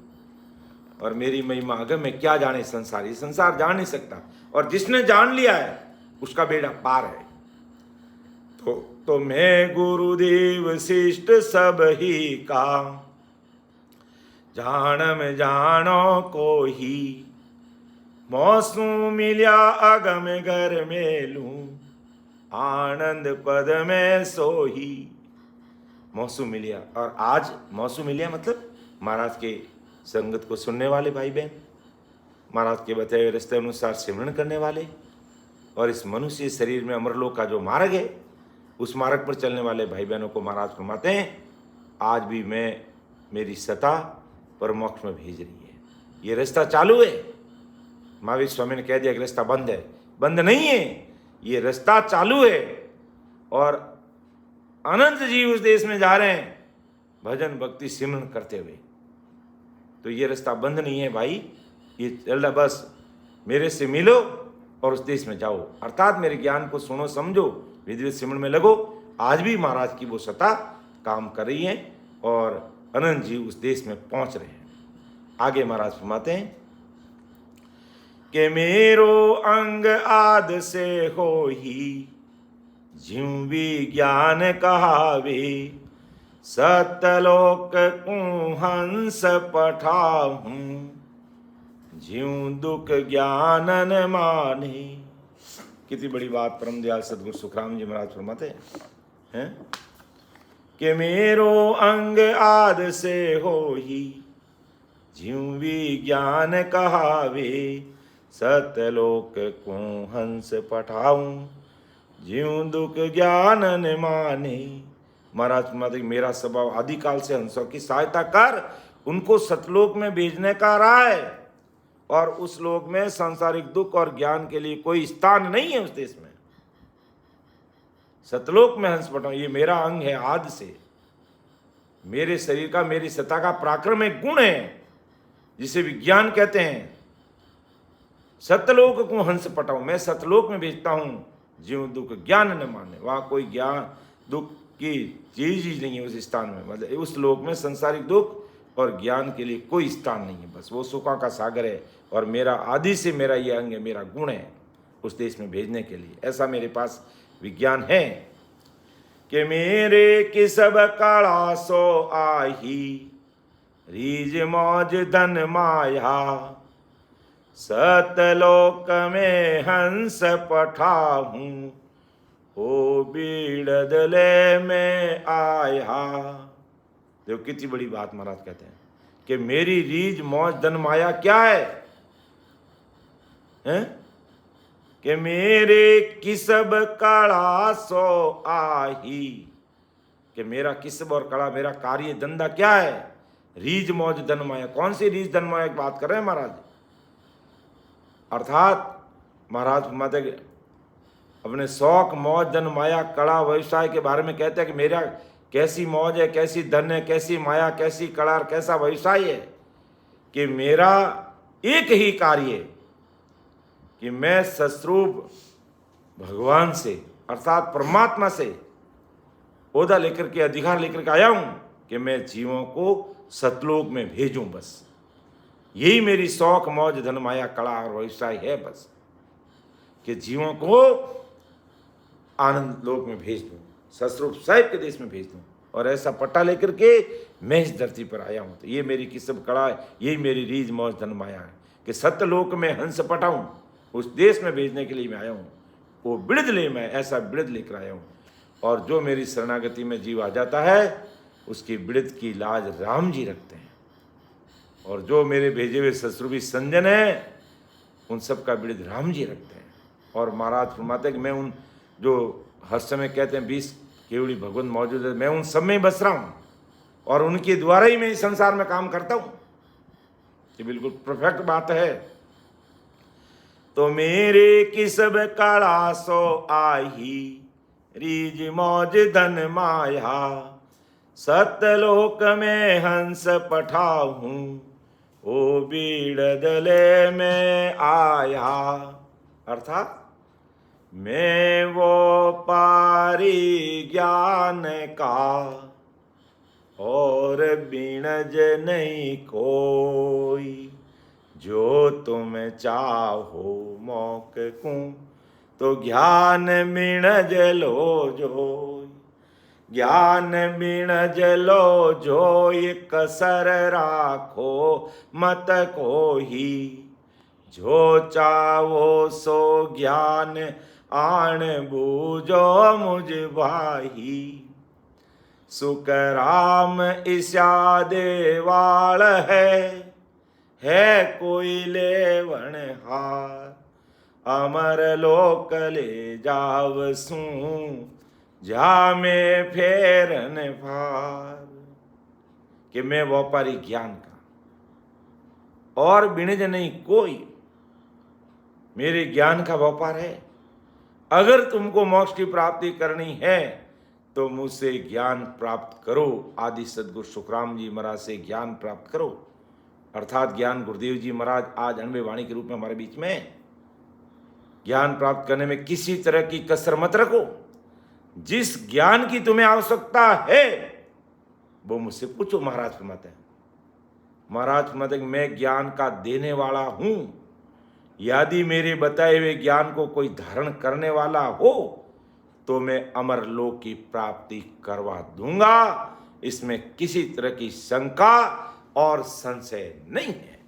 और मेरी महिमा अगर मैं क्या जाने संसार, ये संसार जान नहीं सकता, और जिसने जान लिया है उसका बेड़ा पार है। तो मैं गुरुदेव शिष्ट सब ही का, जानम जानो को ही, मौसू मिल्या अगम घर में लूं, आनंद पद में सोही। मौसू मिलिया, और आज मौसू मिलिया मतलब महाराज के संगत को सुनने वाले भाई बहन, महाराज के बताए हुए रास्ते अनुसार सिमरन करने वाले, और इस मनुष्य शरीर में अमरलोक का जो मार्ग है उस मार्ग पर चलने वाले भाई बहनों को महाराज फरमाते हैं आज भी मैं, मेरी सत्ता परमोक्ष में भेज रही है। ये रास्ता चालू है। महावीर स्वामी ने कह दिया कि रास्ता बंद है, बंद नहीं है, ये रास्ता चालू है। और अनंत जीव उस देश में जा रहे हैं भजन भक्ति सिमरन करते हुए। तो ये रास्ता बंद नहीं है भाई, ये चल रहा, बस मेरे से मिलो और उस देश में जाओ, अर्थात मेरे ज्ञान को सुनो समझो, विधिवत सिमरन में लगो। आज भी महाराज की वो सत्ता काम कर रही है और अनंत जीव उस देश में पहुंच रहे हैं। आगे महाराज फरमाते हैं कि मेरो अंग आद से हो ही, ज्यों विज्ञान कहावे, सतलोक को हंस पठाऊं, ज्यों दुख ज्ञानन माने। कितनी बड़ी बात परम दयाल सदगुरु सुखराम जी महाराज फरमाते हैं कि मेरो अंग आद से हो ही ज्यों विज्ञान कहावे। सतलोक को हंस पठाऊं ज्यों दुख ज्ञानन माने। महाराज फरमाते मेरा स्वभाव आदिकाल से हंसों की सहायता कर उनको सतलोक में भेजने का रहा है, और उस लोक में सांसारिक दुख और ज्ञान के लिए कोई स्थान नहीं है उस देश में। सतलोक में हंस पठाऊं, ये मेरा अंग है आदि से, मेरे शरीर का, मेरी सत्ता का पराक्रम एक गुण है जिसे विज्ञान कहते हैं। सतलोक को हंस पटाऊं, मैं सतलोक में भेजता हूं ज्यों दुख ज्ञान न माने। वहां कोई ज्ञान दुख की चीज ही नहीं है उस स्थान में, मतलब उस लोक में संसारिक दुख और ज्ञान के लिए कोई स्थान नहीं है, बस वो सुखों का सागर है। और मेरा आदि से मेरा ये अंग है, मेरा गुण है उस देश में भेजने के लिए। ऐसा मेरे पास विज्ञान है कि मेरे कि सब काला सो आही रीज मौज धन माया। सतलोक में हंस पठाऊं हो बीड़दले में आया। देखो कितनी बड़ी बात महाराज कहते हैं कि मेरी रीज मौज धन माया क्या है, हैं? कि मेरे किसब कड़ा सो आही, कि मेरा किसब और कड़ा, मेरा कार्य धंधा क्या है? रीज मौज धन माया। कौन सी रीज धन माया की बात कर रहे हैं महाराज? अर्थात महाराज फरमाते अपने शौक मौज धन माया कड़ा व्यवसाय के बारे में कहते हैं कि मेरा कैसी मौज है, कैसी धन है, कैसी माया, कैसी कड़ा, कैसा व्यवसाय है कि मेरा एक ही कार्य कि मैं सस्वरूप भगवान से अर्थात परमात्मा से ओहदा लेकर के, अधिकार लेकर के आया हूं कि मैं जीवों को सतलोक में भेजूं। बस यही मेरी शौक मौज धन माया कला और व्यवसाय है, बस कि जीवों को आनंद लोक में भेज दूं, सस्वरूप साहिब के देश में भेज दूं। और ऐसा पट्टा लेकर के मैं इस धरती पर आया हूं। तो ये मेरी किस्म कला है, यही मेरी रीज मौज धन माया है कि सत्यलोक में हंस पटाऊं, उस देश में भेजने के लिए मैं आया हूं। वो बिड़द ले, मैं ऐसा बिड़द लेकर आया हूं। और जो मेरी शरणागति में जीव आ जाता है उसकी बिड़द की लाज राम जी रखते हैं, और जो मेरे भेजे हुए ससुरभी संजन है उन सब का बिड़द राम जी रखते हैं। और महाराज फरमाते हैं कि मैं उन जो हर समय कहते हैं 20 केवड़ी भगवंत मौजूद है, मैं उन सब में बस रहा हूँ और उनके द्वारा ही मैं इस संसार में काम करता हूँ। ये बिल्कुल परफेक्ट बात है। तो मेरे की सब काला सो आही रीज मौज धन माया। सतलोक में हंस पठाऊं ओ बीड़दले में आया। अर्थात मैं वो पारी ज्ञान का और बीणज नहीं कोई। जो तुम चाहो मौक को तो ज्ञान बीणज लो जो, ज्ञान बीणज लो जो कसर राखो मत को ही। जो चाहो सो ज्ञान आण बूझो मुझ भाई। सुख राम ईशा देवाल है कोई लेवण हार। अमर लोक ले जाव सू जा में फेरन फार। कि मैं व्यापारी ज्ञान का और बिणज नहीं कोई, मेरे ज्ञान का व्यापार है। अगर तुमको मोक्ष की प्राप्ति करनी है तो मुझसे ज्ञान प्राप्त करो। आदि सदगुरु सुखराम जी महाराज से ज्ञान प्राप्त करो। अर्थात ज्ञान गुरुदेव जी महाराज आज अनबे वाणी के रूप में हमारे बीच में। ज्ञान प्राप्त करने में किसी तरह की कसर मत रखो। जिस ज्ञान की तुम्हें आवश्यकता है वो मुझसे पूछो। महाराज फरमाते हैं, महाराज फरमाते हैं मैं ज्ञान का देने वाला हूं। यदि मेरे बताए हुए ज्ञान को कोई धारण करने वाला हो तो मैं अमर लोक की प्राप्ति करवा दूंगा। इसमें किसी तरह की शंका और संशय नहीं है।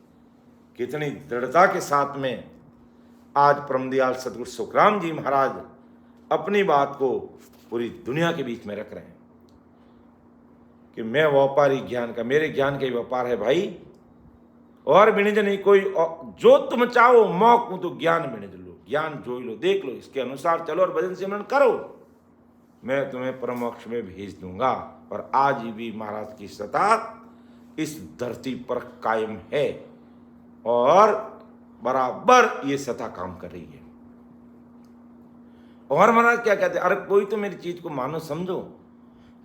कितनी दृढ़ता के साथ में आज परमदयाल सदगुरु सुखराम जी महाराज अपनी बात को पूरी दुनिया के बीच में रख रहे हैं कि मैं व्यापारी ज्ञान का, मेरे ज्ञान का ही व्यापार है भाई, और बिणिज नहीं कोई। जो तुम चाहो मौक तो ज्ञान बिणिज लो, ज्ञान जोई लो, देख लो, इसके अनुसार चलो और भजन सिमरन करो, मैं तुम्हें परम मोक्ष में भेज दूंगा। और आज भी महाराज की सत्ता इस धरती पर कायम है और बराबर ये सत्ता काम कर रही है। और महाराज क्या कहते हैं, अरे कोई तो मेरी चीज को मानो, समझो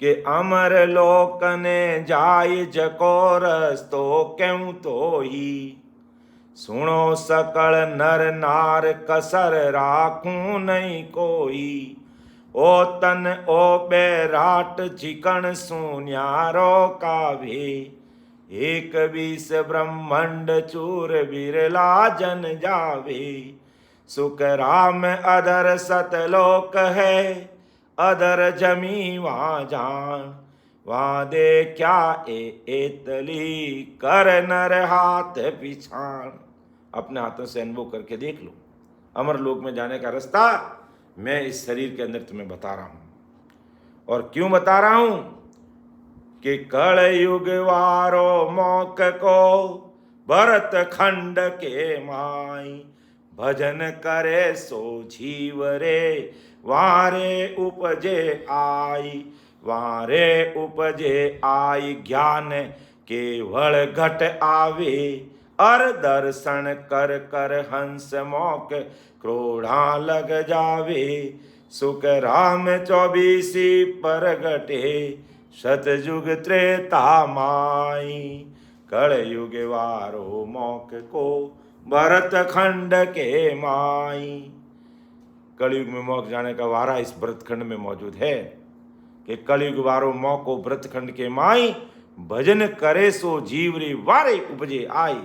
कि अमर लोक ने जाय जकोरस तो क्यों तो ही, सुनो सकल नर नार कसर राखूं नहीं कोई, ओ तन ओ बैराट चिकन सुन्यारो का भी, एक बीस ब्रह्मंड चूर बिरला जन जावे, सुख राम अदर सतलोक है, अदर जमी वहाँ जान, वहाँ दे क्या एतली कर नर हाथ पिछान। अपने हाथों से अनुभव करके देख लो, अमर लोक में जाने का रास्ता मैं इस शरीर के अंदर तुम्हें बता रहा हूं। और क्यों बता रहा हूं कि कल युग वारो मौक को भरत खंड के माई, भजन करे सो जीव रे वारे उपजे आई, वारे उपजे आई ज्ञान केवल घट आवे, अर दर्शन कर कर हंस मौक क्रोड़ा लग जावे, सुख राम 24 परगटे सतयुग त्रेता माई, कल युग वारो मौक को भरत खंड के माई। कलयुग में मोक्ष जाने का वारा इस भरत खंड में मौजूद है कि कलयुग वारो मौको भरत खंड के माई, भजन करे सो जीवरी वारे उपजे आए,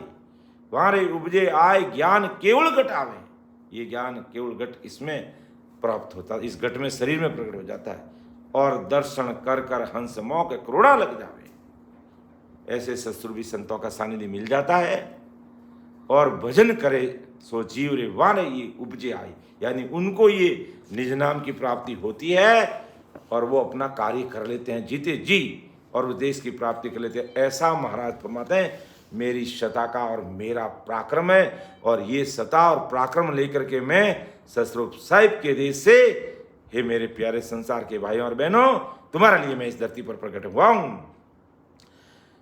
वारे उपजे आए ज्ञान केवल घट आवे। ये ज्ञान केवल घट इसमें प्राप्त होता है, इस घट में शरीर में प्रकट हो जाता है, और दर्शन कर कर हंस मौक क्रोड़ा लग जावे। ऐसे सत्सुर भी संतों का सानिध्य मिल जाता है, और भजन करे सो जीव रे वाने ये उपजे आई, यानी उनको ये निज नाम की प्राप्ति होती है और वो अपना कार्य कर लेते हैं जीते जी, और वो देश की प्राप्ति कर लेते हैं। ऐसा महाराज फरमाते हैं मेरी सता का और मेरा पराक्रम है, और ये सता और पराक्रम लेकर के मैं ससुर साहिब के देश से, हे मेरे प्यारे संसार के भाइयों और बहनों, तुम्हारे लिए मैं इस धरती पर प्रकट हुआ हूं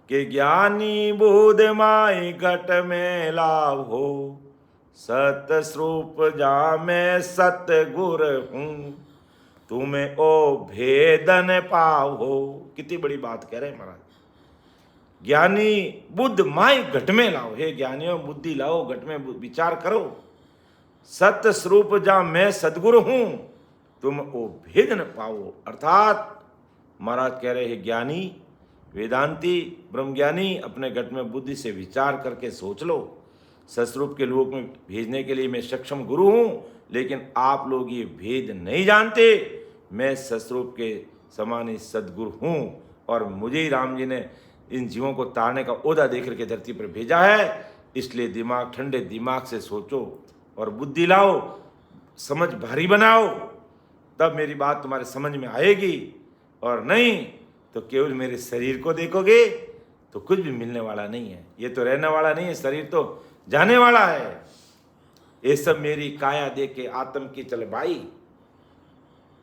कि ज्ञानी बुध माई घट में लाभ हो, सत स्वरूप जा मैं सतगुर हूं, तुम्हें ओ भेदन पाव हो। कितनी बड़ी बात कह रहे हैं महाराज, ज्ञानी बुद्ध माई घट में लाओ, हे ज्ञानियों बुद्धि लाओ, घट में विचार करो, सत्य स्वरूप जा मैं सदगुरु हूं, तुम ओ भेद न पाओ। अर्थात महाराज कह रहे हैं ज्ञानी वेदांती ब्रह्मज्ञानी अपने घट में बुद्धि से विचार करके सोच लो, सस्वरूप के लोक में भेजने के लिए मैं सक्षम गुरु हूं, लेकिन आप लोग ये भेद नहीं जानते, मैं सस्वरूप के समान ही सदगुरु हूं, और मुझे ही राम जी ने इन जीवों को तारने का ओहदा देकर के धरती पर भेजा है। इसलिए दिमाग, ठंडे दिमाग से सोचो और बुद्धि लाओ, समझ भारी बनाओ, तब मेरी बात तुम्हारे समझ में आएगी, और नहीं तो केवल मेरे शरीर को देखोगे तो कुछ भी मिलने वाला नहीं है। ये तो रहने वाला नहीं है, शरीर तो जाने वाला है। ये सब मेरी काया देख के आत्म की चल भाई,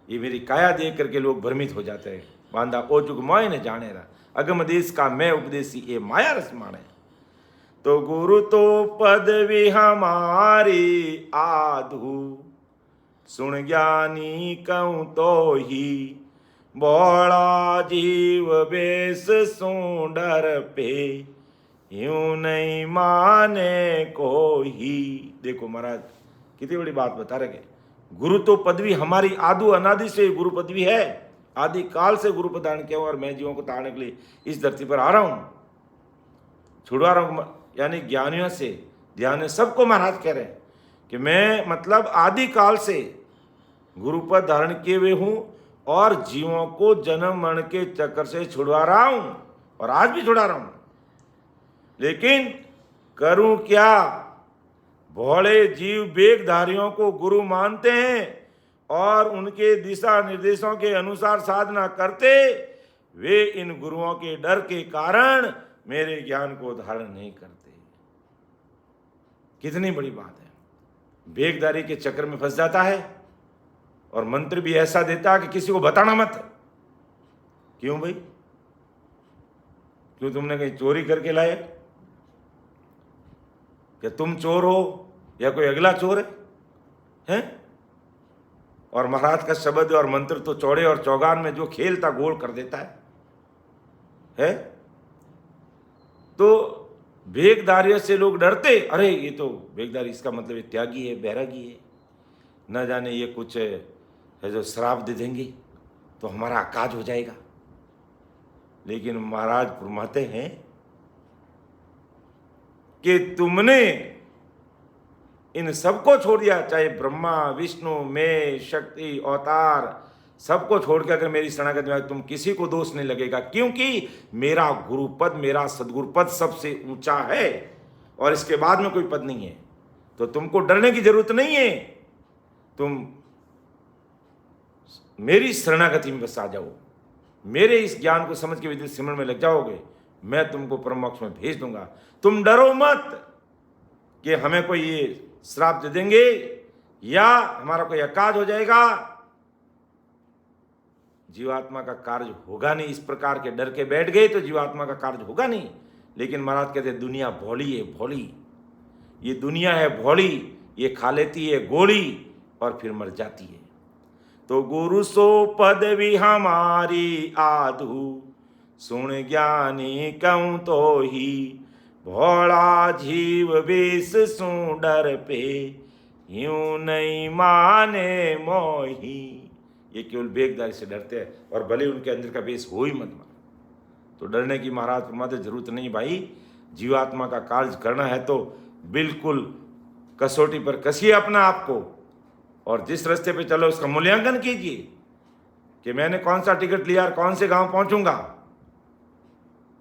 ये मेरी काया देख करके लोग भ्रमित हो जाते हैं। बांधा ओ जुग मोय ने जाने रहा, अगम देश का मैं उपदेशी ये माया रस माने। तो गुरु तो पदवी हमारी आधु, सुन ज्ञानी कहूँ तो ही, बोला जीव बेस सो डर पे, यूं नहीं माने को ही। देखो महाराज कितनी बड़ी बात बता रहे, गुरु तो पदवी हमारी आदु, अनादि से गुरु पदवी है, आदि काल से गुरु प्रदान किया, और मैं जीवों को तारने के लिए इस धरती पर आ रहा हूं, छुड़वा रहा हूं, यानी ज्ञानियों से ध्यान सबको महाराज कह रहे हैं कि मैं मतलब आदि काल से गुरु पद धारण किए हुए हूं, और जीवों को जन्म मरण के चक्कर से छुड़वा रहा हूं, और आज भी छुड़ा रहा हूं। लेकिन करूं क्या? भोले जीव वेगधारियों को गुरु मानते हैं और उनके दिशा निर्देशों के अनुसार साधना करते, वे इन गुरुओं के डर के कारण मेरे ज्ञान को धारण नहीं करते। कितनी बड़ी बात है। वेगधारी के चक्कर में फंस जाता है और मंत्र भी ऐसा देता है कि किसी को बताना मत। क्यों भाई? क्यों तुमने कहीं चोरी करके लाए? क्या तुम चोर हो या कोई अगला चोर है? और महाराज का शब्द और मंत्र तो चौड़े और चौगान में जो खेलता गोल कर देता है? तो वेगधारियों से लोग डरते, अरे ये तो वेगधारी, इसका मतलब ये त्यागी है, बैरागी है, न जाने ये कुछ है जो श्राप दे देंगे तो हमारा अकाज हो जाएगा। लेकिन महाराज फरमाते हैं कि तुमने इन सबको छोड़ दिया, चाहे ब्रह्मा विष्णु मैं शक्ति अवतार सबको छोड़ के अगर मेरी शरणागति में तुम किसी को दोष नहीं लगेगा, क्योंकि मेरा गुरुपद, मेरा सदगुरु पद सबसे ऊंचा है और इसके बाद में कोई पद नहीं है। तो तुमको डरने की जरूरत नहीं है, तुम मेरी शरणागति में बस आ जाओ, मेरे इस ज्ञान को समझ के विद्युत सिमरन में लग जाओगे, मैं तुमको परम मोक्ष में भेज दूंगा। तुम डरो मत कि हमें कोई ये श्राप दे देंगे या हमारा कोई अकाज हो जाएगा। जीवात्मा का कार्य होगा नहीं। इस प्रकार के डर के बैठ गए तो जीवात्मा का कार्य होगा नहीं। लेकिन महाराज कहते हैं दुनिया भोली है, भोली, ये दुनिया है भोली, ये खा लेती है गोली और फिर मर जाती है। तो गुरु सो पदवी हमारी आधु, सुन ज्ञानी कहूं तो ही, भोला जीव बेस सु डर पे, यूं नहीं माने मोही। ये केवल वेगधारी से डरते हैं और भले उनके अंदर का बेस हो ही मत मानो। तो डरने की महाराज फरमाते जरूरत नहीं भाई। जीवात्मा का कार्य करना है तो बिल्कुल कसौटी पर कसिए अपना आप को और जिस रास्ते पे चलो उसका मूल्यांकन कीजिए कि मैंने कौन सा टिकट लिया और कौन से गांव पहुंचूंगा।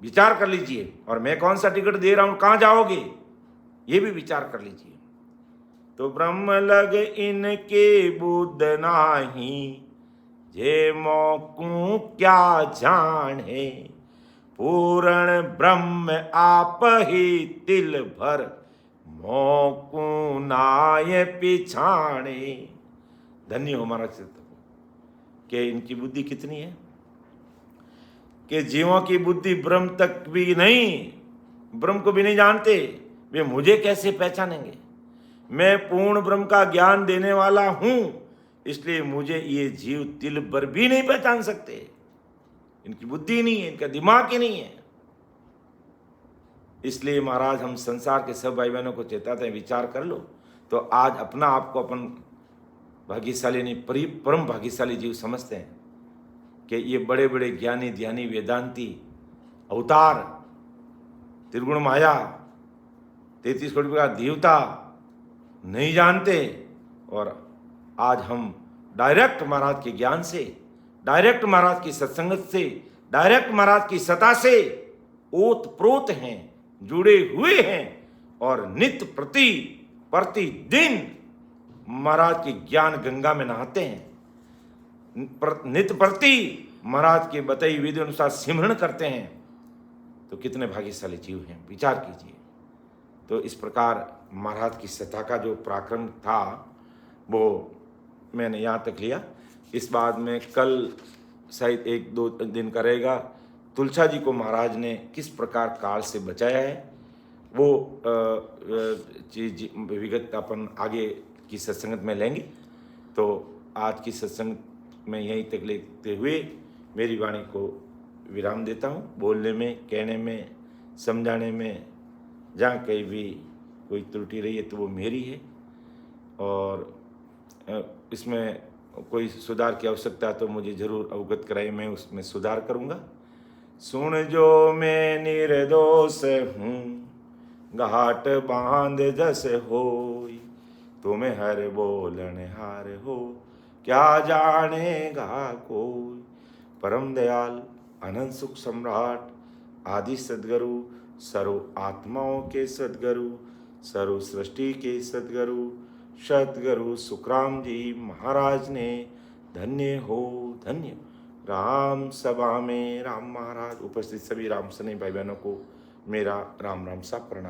विचार कर लीजिए। और मैं कौन सा टिकट दे रहा हूं, कहां जाओगे, ये भी विचार कर लीजिए। तो ब्रह्म लग इनके बुद्ध नाही, जे मौकू क्या जाने, पूर्ण ब्रह्म आप ही तिल भर, मौकू नाय पिछाणे। धन्य हो हमारा चित्त कि इनकी बुद्धि कितनी है कि जीवों की बुद्धि ब्रह्म तक भी नहीं, ब्रह्म को भी नहीं जानते। वे मुझे कैसे पहचानेंगे? मैं पूर्ण ब्रह्म का ज्ञान देने वाला हूं, इसलिए मुझे ये जीव तिल भर भी नहीं पहचान सकते। इनकी बुद्धि नहीं है, इनका दिमाग ही नहीं है। इसलिए महाराज हम संसार के सब भाई बहनों को चेताते हैं, विचार कर लो। तो आज अपना आपको अपन भाग्यशाली नहीं परम भाग्यशाली जीव समझते हैं कि ये बड़े बड़े ज्ञानी ध्यानी वेदांती अवतार, त्रिगुण माया, 33 कोटि का देवता नहीं जानते। और आज हम डायरेक्ट महाराज के ज्ञान से, डायरेक्ट महाराज की सत्संगत से, डायरेक्ट महाराज की सता से ओत प्रोत हैं, जुड़े हुए हैं और नित्य प्रतिदिन महाराज की ज्ञान गंगा में नहाते हैं, नित्य प्रति महाराज के बताई विधि अनुसार सिमरण करते हैं। तो कितने भाग्यशाली जीव हैं, विचार कीजिए। तो इस प्रकार महाराज की सत्ता का जो पराक्रम था वो मैंने यहाँ तक लिया। इस बाद में कल शायद 1-2 दिन का रहेगा, तुलसा जी को महाराज ने किस प्रकार काल से बचाया है वो चीज विगत अपन आगे की सत्संगत में लेंगे। तो आज की सत्संग में यहीं तक लेते हुए मेरी वाणी को विराम देता हूँ। बोलने में, कहने में, समझाने में जहाँ कहीं भी कोई त्रुटि रही है तो वो मेरी है और इसमें कोई सुधार की आवश्यकता तो मुझे ज़रूर अवगत कराए, मैं उसमें सुधार करूँगा। सुन जो मैं निर्दोष हूँ, घाट बांध जस होई, तुम्हें हर बोलन हार हो, क्या जानेगा कोई। परम दयाल अनंत सुख सम्राट आदि सद्गुरु सर्व आत्माओं के सद्गुरु, सर्व सृष्टि के सद्गुरु सतगुरु सुखराम जी महाराज ने धन्य हो धन्य। राम सभा में राम महाराज, उपस्थित सभी राम सने भाई बहनों को मेरा राम राम सा प्रणाम।